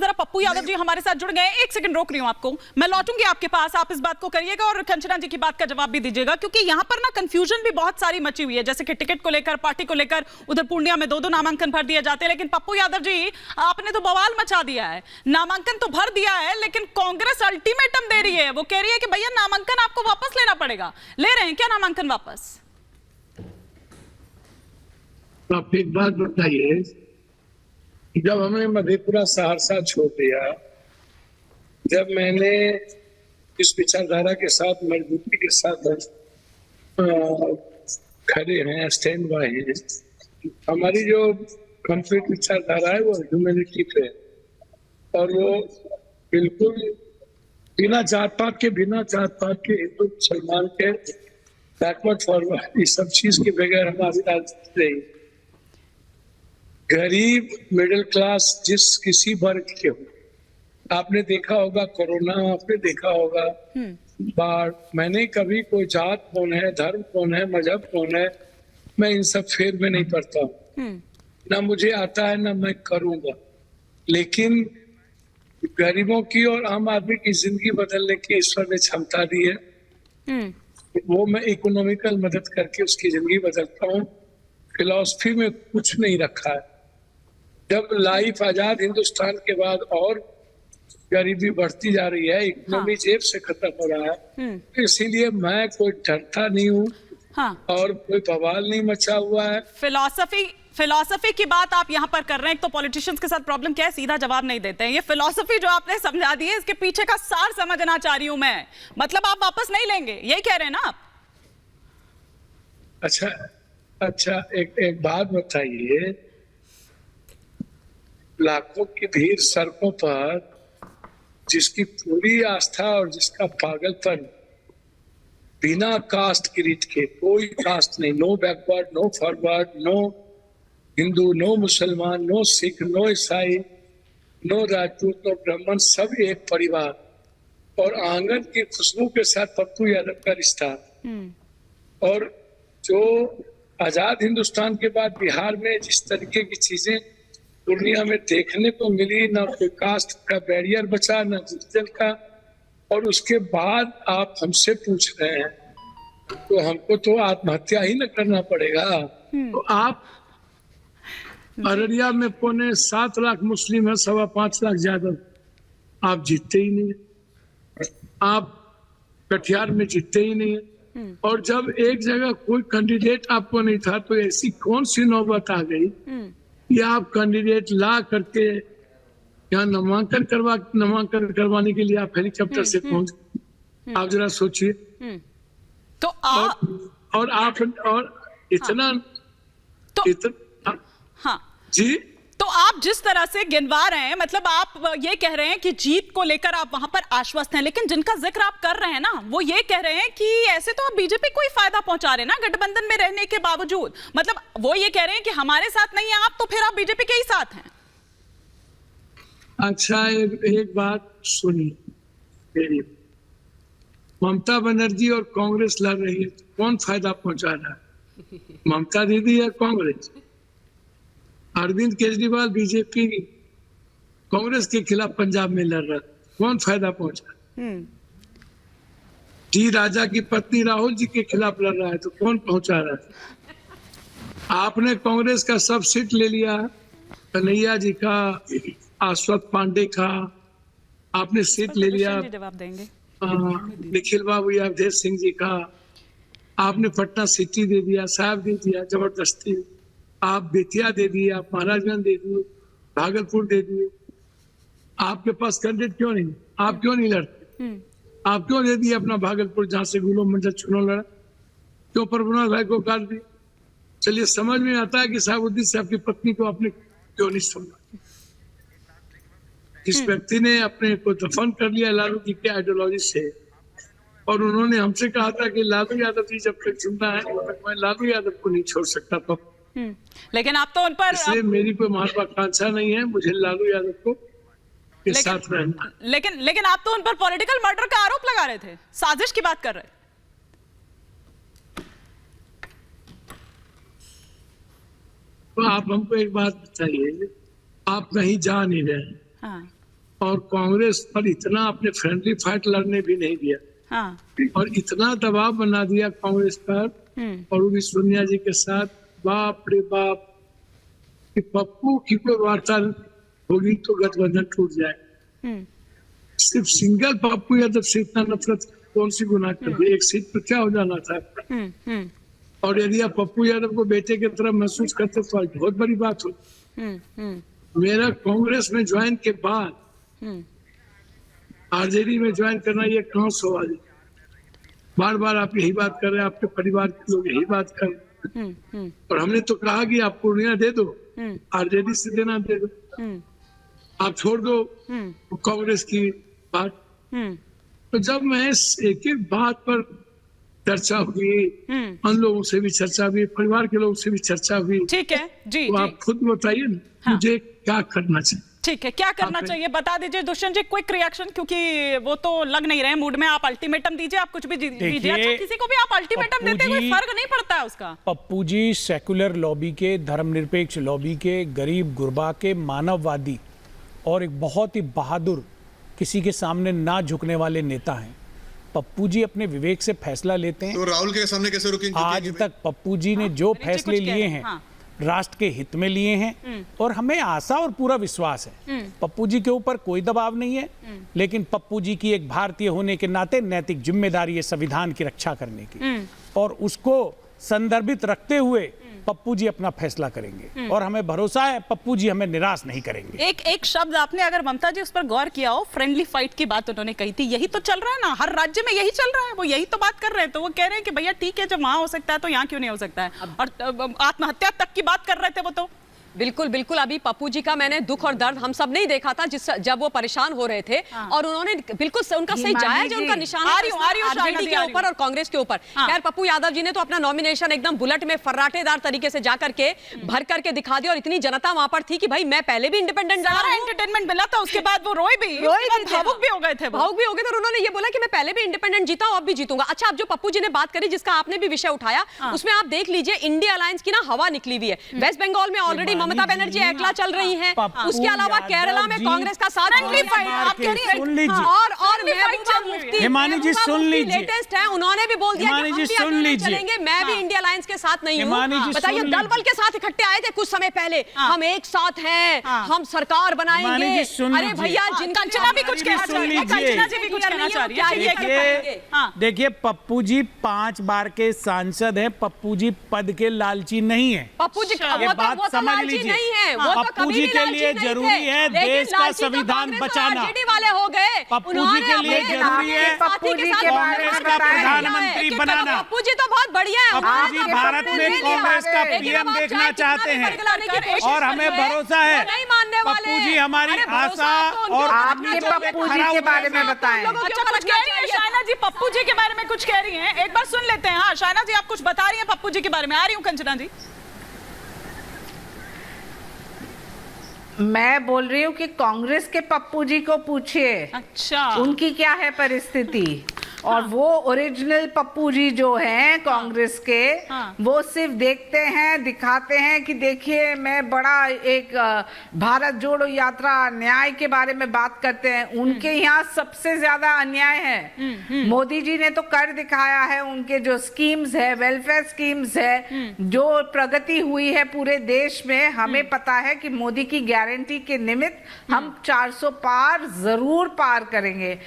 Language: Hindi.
जरा पप्पू यादव जी हमारे साथ जुड़ गए। एक सेकंड रोक रही हूं आपको, मैं लौटूंगी आपके पास, आप इस बात को करिएगा और कंचना जी की बात का जवाब भी दीजिएगा, क्योंकि यहां पर ना कंफ्यूजन भी बहुत सारी मची हुई है, जैसे कि टिकट को लेकर, पार्टी को लेकर। उधर पूर्णिया में 2-2 नामांकन भर दिए जाते हैं, लेकिन पप्पू यादव जी आपने तो बवाल मचा दिया है। नामांकन तो भर दिया है, लेकिन कांग्रेस अल्टीमेटम दे रही है, वो कह रही है कि भैया नामांकन आपको वापस लेना पड़ेगा। ले रहे हैं क्या नामांकन वापस? आप एक बात बताइए, जब हमने मधेपुरा सहरसा छोड़ दिया, जब मैंने इस विचारधारा के साथ मजबूती के साथ खड़े हैं, स्टैंड बाय हैं, हमारी जो कंप्लीट विचारधारा है वो ह्यूमैनिटी पे, और वो बिल्कुल बिना जात पात के हिंदू मुसलमान के बैकवर्ड फॉरवर्ड इस सब चीज के बगैर हमारी राजनीति रही। गरीब मिडिल क्लास जिस किसी वर्ग के हो, आपने देखा होगा कोरोना, आपने देखा होगा बाढ़, मैंने कभी कोई जात कौन है, धर्म कौन है, मजहब कौन है, मैं इन सब फेर में नहीं पड़ता हूँ, ना मुझे आता है ना मैं करूंगा। लेकिन गरीबों की और आम आदमी की जिंदगी बदलने की ईश्वर ने क्षमता दी है, वो मैं इकोनॉमिकल मदद करके उसकी जिंदगी बदलता हूँ। फिलॉसफी में कुछ नहीं रखा है। जब लाइफ आजाद हिंदुस्तान के बाद और गरीबी बढ़ती जा रही है, इकोनॉमी जेब से खत्म हो रहा है, तो इसीलिए मैं कोई डरता नहीं हूँ और कोई बवाल नहीं मचा हुआ है। फिलॉसफी की बात आप यहाँ पर कर रहे हैं। एक तो पॉलिटिशियंस के साथ प्रॉब्लम क्या है, सीधा जवाब नहीं देते हैं। ये फिलॉसफी जो आपने समझा दी है, इसके पीछे का सार समझना चाह रही हूं मैं। मतलब आप वापस नहीं लेंगे, यही कह रहे हैं ना आप? अच्छा, एक बात बताइए, लाखों की भीड़ सड़कों पर, जिसकी पूरी आस्था और जिसका पागलपन, बिना कास्ट क्रीड के, कोई कास्ट नहीं, no backward, no forward, no Hindu, no मुसलमान, नो सिख, नो ईसाई, नो राजपूत, नो ब्राह्मण, सब एक परिवार, और आंगन की खुशबू के साथ पप्पू यादव का रिश्ता। और जो आजाद हिंदुस्तान के बाद बिहार में जिस तरीके की चीजें दुनिया में देखने को मिली, ना कोई कास्ट का बैरियर बचा, ना डिजिटल का, और उसके बाद आप हमसे पूछ रहे हैं, तो हमको तो आत्महत्या ही न करना पड़ेगा। तो आप अररिया में 7.25 लाख मुस्लिम है, 5.25 लाख ज्यादा, आप जीतते ही नहीं, आप कटिहार में जीतते ही नहीं है। और जब एक जगह कोई कैंडिडेट आपको नहीं था, तो ऐसी कौन सी नौबत आ गई कि आप कैंडिडेट ला करके यहाँ नामांकन करवाने के लिए आप हेलीकॉप्टर से पहुंच, आप जरा सोचिए। तो हाँ जी, तो आप जिस तरह से गिनवा रहे हैं, मतलब आप ये कह रहे हैं कि जीत को लेकर आप वहां पर आश्वस्त हैं, लेकिन जिनका जिक्र आप कर रहे हैं ना, वो ये कह रहे हैं कि ऐसे तो आप बीजेपी को ही फायदा पहुंचा रहे हैं ना, गठबंधन में रहने के बावजूद। मतलब वो ये कह रहे हैं कि हमारे साथ नहीं है आप, तो फिर आप बीजेपी के ही साथ हैं। अच्छा, एक बात सुनिए, ममता बनर्जी और कांग्रेस लड़ रही है, तो कौन फायदा पहुंचा रहा है, ममता दीदी या कांग्रेस? अरविंद केजरीवाल बीजेपी कांग्रेस के खिलाफ पंजाब में लड़ रहा है, कौन फायदा पहुंचा? डी राजा की पत्नी राहुल जी के खिलाफ लड़ रहा है, तो कौन पहुंचा रहा है? आपने कांग्रेस का सब सीट ले लिया, कन्हैया जी का, आश्वत पांडे का आपने सीट ले लिया, जवाब देंगे निखिल बाबू या अवधेश सिंह जी का आपने पटना सिटी दे दिया, साहब दे दिया जबरदस्ती, आप बेतिया दे दिए, आप महाराजगंज दे दिए, भागलपुर दे दिए। आपके पास कैंडिडेट क्यों नहीं? आप क्यों नहीं लड़ते? आप क्यों दे दिए अपना भागलपुर, जहां से गुलाम मंजर चुनाव लड़ा? क्यों प्रभुनाथ भाई को काट दिया? चलिए, समझ में आता है कि साहबुद्दीन साहब की पत्नी को आपने क्यों नहीं समझा। जिस व्यक्ति ने अपने को दफन कर लिया लालू जी के आइडियोलॉजी से, और उन्होंने हमसे कहा था कि लालू यादव जी जब तक जिंदा है तब तक मैं लालू यादव को नहीं छोड़ सकता था। लेकिन आप तो उन पर, इसलिए मेरी कोई महत्वाकांक्षा नहीं है, मुझे लालू यादव को के साथ रहना। लेकिन आप तो उन पर पॉलिटिकल मर्डर का आरोप लगा रहे थे, साजिश की बात कर रहे। तो आप हमको एक बात बताइए, आप कहीं जा नहीं रहे, और कांग्रेस पर इतना अपने फ्रेंडली फाइट लड़ने भी नहीं दिया हाँ और इतना दबाव बना दिया कांग्रेस पर और उदी सोनिया जी के साथ, बाप रे बाप, कि पप्पू की कोई वार्ता होगी तो गठबंधन टूट जाए। सिर्फ सिंगल पप्पू यादव से इतना नफरत कौन सी गुनाह कर दी? एक सीट पर क्या हो जाना था? और यदि आप पप्पू यादव को बेटे की तरह महसूस करते तो आज बहुत बड़ी बात हो। मेरा कांग्रेस में ज्वाइन के बाद आरजेडी में ज्वाइन करना ये कहाँ सवाल है? बार बार आप यही बात कर रहे हैं, आपके परिवार के लोग यही बात कर रहे हैं। और हमने तो कहा कि आप पूर्णिया दे दो, आरजेडी से देना दे दो, आप छोड़ दो कांग्रेस की बात। तो जब मैं एक एक बात पर चर्चा हुई, उन लोगों से भी चर्चा हुई, परिवार के लोगों से भी चर्चा हुई, ठीक है जी, तो आप खुद बताइए ना मुझे क्या करना चाहिए? ठीक है, क्या करना चाहिए बता दीजिए दुष्यंत जी, क्विक रिएक्शन, क्योंकि वो तो लग नहीं रहे मूड में। आप अल्टीमेटम दीजिए, आप कुछ भी दीजिए। अच्छा, किसी को भी आप अल्टीमेटम देते कोई फर्क नहीं पड़ता है उसका। पप्पू जी सेकुलर लॉबी के, धर्मनिरपेक्ष लॉबी के, गरीब गुरबा के, मानववादी और एक बहुत ही बहादुर, किसी के सामने ना झुकने वाले नेता हैं। पप्पू जी अपने विवेक से फैसला लेते हैं। तो राहुल के सामने कैसे रुकेंगे? आज तक पप्पू जी ने जो फैसले लिए हैं राष्ट्र के हित में लिए हैं और हमें आशा और पूरा विश्वास है। पप्पू जी के ऊपर कोई दबाव नहीं है, लेकिन पप्पू जी की एक भारतीय होने के नाते नैतिक जिम्मेदारी है संविधान की रक्षा करने की, और उसको संदर्भित रखते हुए पप्पू जी अपना फैसला करेंगे और हमें भरोसा है पप्पू जी हमें निराश नहीं करेंगे। एक शब्द आपने अगर ममता जी उस पर गौर किया हो, फ्रेंडली फाइट की बात उन्होंने कही थी, यही तो चल रहा है ना, हर राज्य में यही चल रहा है, वो यही तो बात कर रहे हैं। तो वो कह रहे हैं कि भैया ठीक है, जब वहां हो सकता है तो यहाँ क्यों नहीं हो सकता है? और आत्महत्या तक की बात कर रहे थे वो तो। बिल्कुल बिल्कुल, अभी पप्पू जी का मैंने दुख और दर्द हम सब नहीं देखा था जब वो परेशान हो रहे थे, और उन्होंने बिल्कुल उनका सही जायज उनका निशाना आरजेडी के ऊपर और कांग्रेस के ऊपर। खैर, पप्पू यादव जी ने तो अपना नॉमिनेशन एकदम बुलेट में फर्राटेदार तरीके से जाकर के भर करके दिखा दिया, और इतनी जनता वहां पर थी कि भाई मैं पहले भी इंडिपेंडेंट सारा एंटरटेनमेंट मिला था, उसके बाद वो भावुक भी हो गए थे, और उन्होंने ये बोला कि मैं पहले भी इंडिपेंडेंट जीता हूं, अब भी जीतूंगा। अच्छा, अब जो पप्पू जी ने बात करी, जिसका आपने भी विषय उठाया, उसमें आप देख लीजिए इंडिया अलायंस की ना हवा निकली हुई है। वेस्ट बंगाल में ऑलरेडी ममता बनर्जी चल रही है, उसके अलावा केरला में कांग्रेस का साथ सुन लीजिए, और महबूबा मुफ्ती हिमानी जी सुन लीजिए, लेटेस्ट है, उन्होंने भी बोल दिया कि हम भी अकेले चलेंगे, मैं भी इंडिया अलायंस के साथ नहीं हूं। बताइए, दल बल के साथ इकट्ठे आए थे कुछ समय पहले, हम एक साथ हैं, हम सरकार बनाएंगे। अरे भैया, कंचना भी कुछ कहना चाह रही है, कंचना जी भी कुछ कहना चाह रही है। देखिए, पप्पू जी 5 बार के सांसद हैं, पप्पू जी पद के लालची नहीं है। पप्पू जी बात समझ लीजिए, पप्पू जी के लिए जरूरी है देश का संविधान बचाना। वाले हो गए, पप्पू जी के लिए जरूरी है कांग्रेस का प्रधानमंत्री बनाना। पप्पू जी तो बहुत बढ़िया है, पप्पू जी भारत में कांग्रेस का पीएम देखना चाहते हैं और हमें भरोसा है पप्पू जी हमारी आशा और पप्पू जी के बारे में बताएं। अच्छा, कुछ कह रही है शायना जी, पप्पू जी के बारे में कुछ कह रही हैं, एक बार सुन लेते हैं। हाँ शायना जी, आप कुछ बता रही हैं पप्पू जी के बारे में। आ रही हूँ कंचना जी। मैं बोल रही हूँ कि कांग्रेस के पप्पू जी को पूछिए, अच्छा उनकी क्या है परिस्थिति। और वो ओरिजिनल पप्पू जी जो हैं कांग्रेस के, वो सिर्फ देखते हैं, दिखाते हैं कि देखिए मैं बड़ा एक भारत जोड़ो यात्रा न्याय के बारे में बात करते हैं। उनके यहाँ सबसे ज्यादा अन्याय है। मोदी जी ने तो कर दिखाया है, उनके जो स्कीम्स है, वेलफेयर स्कीम्स है, जो प्रगति हुई है पूरे देश में, हमें पता है कि मोदी की गारंटी के निमित्त हम 400 पार जरूर पार करेंगे।